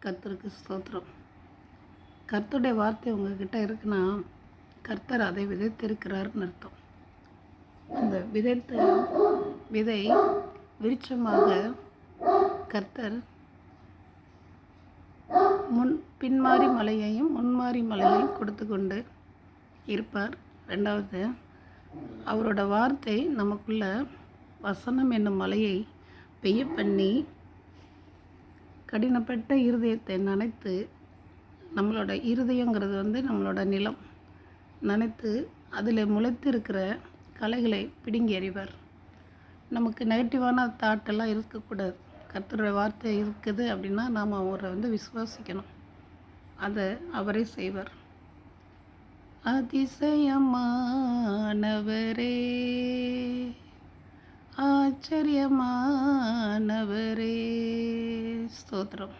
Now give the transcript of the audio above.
கர்த்தருக்கு ஸ்தோத்திரம். கர்த்தருடைய வார்த்தை உங்ககிட்ட இருக்குன்னா, கர்த்தர் அதை விதைத்திருக்கிறார்னு அர்த்தம். அந்த விதைத்த விதை விருட்சமாக கர்த்தர் பின்மாறி மலையையும் முன்மாறி மலையையும் கொடுத்து கொண்டு இருப்பார். ரெண்டாவது, அவரோட வார்த்தை நமக்குள்ள வசனம் என்னும் மலையை பெய்ய பண்ணி கடினப்பட்ட இருதயத்தை நனைத்து, நம்மளோட இருதயங்கிறது நம்மளோட நிலம், நனைத்து அதில் முளைத்து இருக்கிற களைகளை பிடுங்கி எறிவார். நமக்கு நெகட்டிவான தாட்டெல்லாம் இருக்கக்கூடாது. கர்த்தருடைய வார்த்தை இருக்குது அப்படின்னா நாம் அவரை விசுவாசிக்கணும். அதை அவரே செய்வார். அதிசயமானவரே, ஆச்சரியமானவரே, ஸ்தோத்திரம்.